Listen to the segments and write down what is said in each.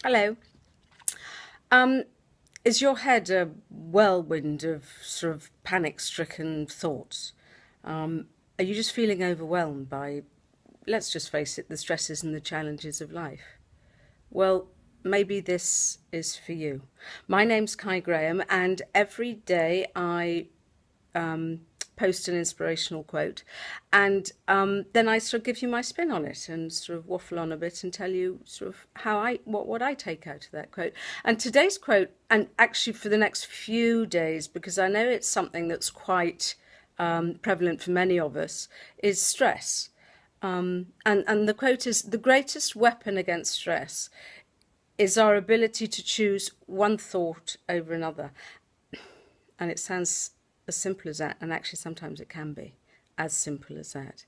Hello. Um, is your head a whirlwind of sort of panic-stricken thoughts? Are you just feeling overwhelmed by, let's just face it, the stresses and the challenges of life? Well, maybe this is for you. My name's Kai Graham, and every day I um, post an inspirational quote, and then I sort of give you my spin on it and sort of waffle on a bit and tell you sort of how what I take out of that quote. And today's quote, and actually for the next few days, because I know it's something that's quite prevalent for many of us, is stress. And the quote is: "The greatest weapon against stress is our ability to choose one thought over another." And it sounds as simple as that, and actually sometimes it can be as simple as that.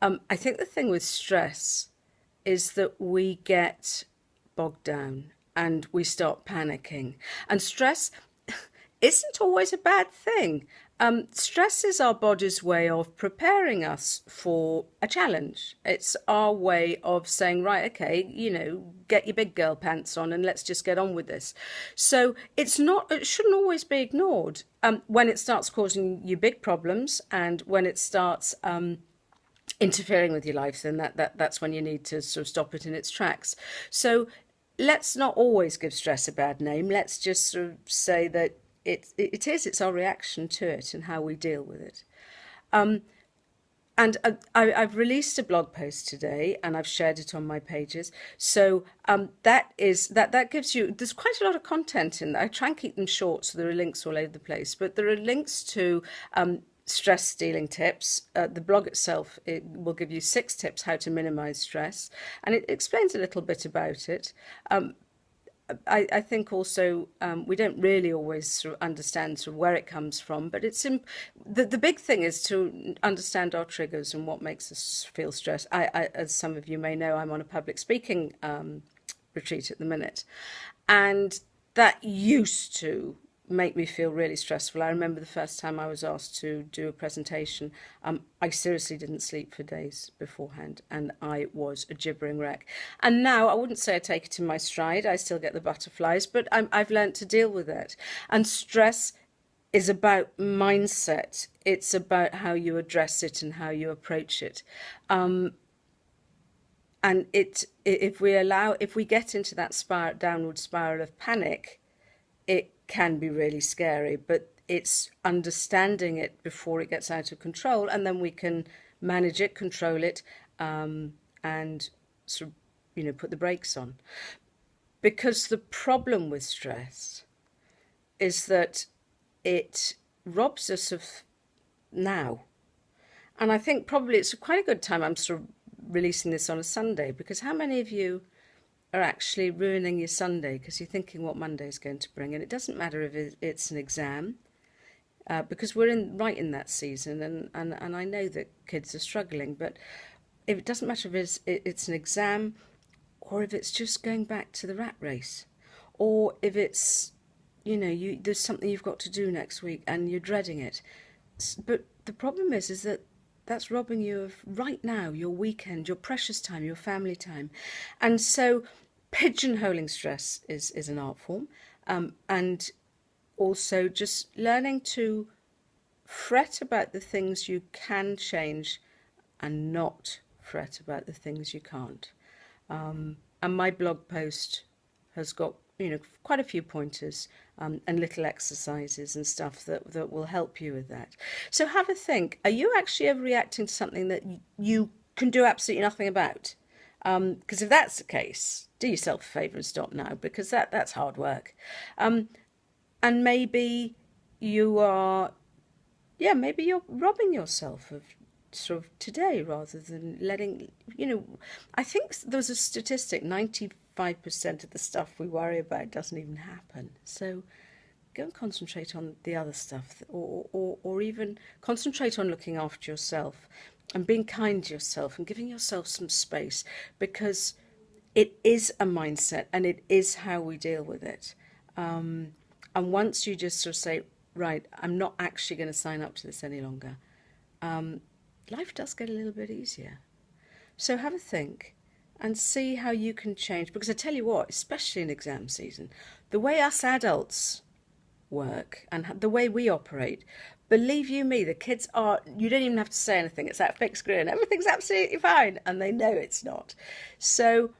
I think the thing with stress is that we get bogged down and we start panicking. And stress isn't always a bad thing. Stress is our body's way of preparing us for a challenge. It's our way of saying, right, okay, get your big girl pants on and let's just get on with this. So it shouldn't always be ignored. When it starts causing you big problems and when it starts interfering with your life, then that's when you need to sort of stop it in its tracks. So let's not always give stress a bad name. Let's just sort of say that it's our reaction to it and how we deal with it. And I've released a blog post today, and I've shared it on my pages. So that gives you. There's quite a lot of content in there. I try and keep them short, so there are links all over the place. But there are links to stress stealing tips. The blog itself, it will give you 6 tips how to minimize stress, and it explains a little bit about it. I think also we don't really always sort of understand sort of where it comes from, but the big thing is to understand our triggers and what makes us feel stressed. As some of you may know, I'm on a public speaking retreat at the minute, and that used to make me feel really stressful. I remember the first time I was asked to do a presentation, I seriously didn't sleep for days beforehand, and I was a gibbering wreck. And now I wouldn't say I take it in my stride. I still get the butterflies, but I've learned to deal with it. And stress is about mindset. It's about how you address it and how you approach it. And if we get into that downward spiral of panic, it can be really scary, but it's understanding it before it gets out of control, and then we can manage it, control it, and sort of, put the brakes on. Because the problem with stress is that it robs us of now. And I think probably it's quite a good time I'm sort of releasing this on a Sunday, because how many of you are actually ruining your Sunday because you're thinking what Monday is going to bring? And it doesn't matter if it's an exam, because we're right in that season, and I know that kids are struggling, but if it doesn't matter if it's an exam, or if it's just going back to the rat race, or if it's, there's something you've got to do next week and you're dreading it. But the problem is that that's robbing you of right now, your weekend, your precious time, your family time. And so pigeonholing stress is an art form. And also just learning to fret about the things you can change and not fret about the things you can't. And my blog post has got quite a few pointers and little exercises and stuff that will help you with that. So have a think. Are you actually overreacting to something that you can do absolutely nothing about? Because if that's the case, do yourself a favour and stop now, because that's hard work. And maybe you are, maybe you're robbing yourself of sort of today rather than letting, I think there's a statistic, 95% of the stuff we worry about doesn't even happen. So go and concentrate on the other stuff, or even concentrate on looking after yourself and being kind to yourself and giving yourself some space, because it is a mindset and it is how we deal with it. And once you just sort of say, right, I'm not actually going to sign up to this any longer, life does get a little bit easier. So have a think. and see how you can change. Because I tell you what, especially in exam season, the way us adults work and the way we operate, believe you me, the kids are, you don't even have to say anything. It's that big screen. Everything's absolutely fine. And they know it's not. So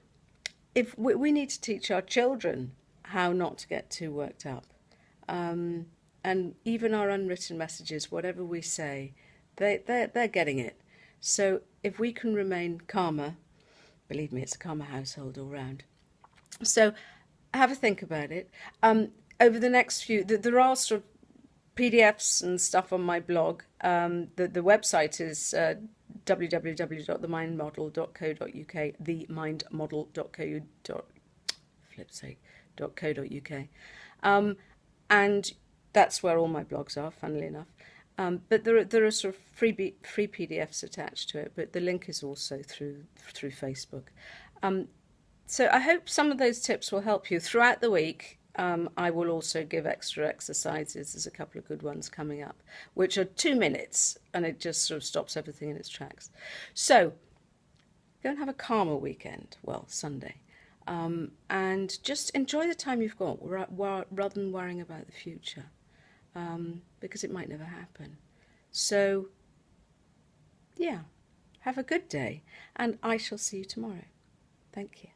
if we need to teach our children how not to get too worked up. And even our unwritten messages, whatever we say, they're getting it. So if we can remain calmer, believe me, it's a calmer household all round. So have a think about it. Over the next few, there are sort of PDFs and stuff on my blog. The website is www.themindmodel.co.uk, themindmodel.co.uk. And that's where all my blogs are, funnily enough. But there are sort of free PDFs attached to it, but the link is also through Facebook. So I hope some of those tips will help you throughout the week. I will also give extra exercises. There's a couple of good ones coming up, which are 2 minutes, and it just sort of stops everything in its tracks. So go and have a calmer weekend, well, Sunday, and just enjoy the time you've got rather than worrying about the future, because it might never happen. So, yeah, have a good day, and I shall see you tomorrow. Thank you.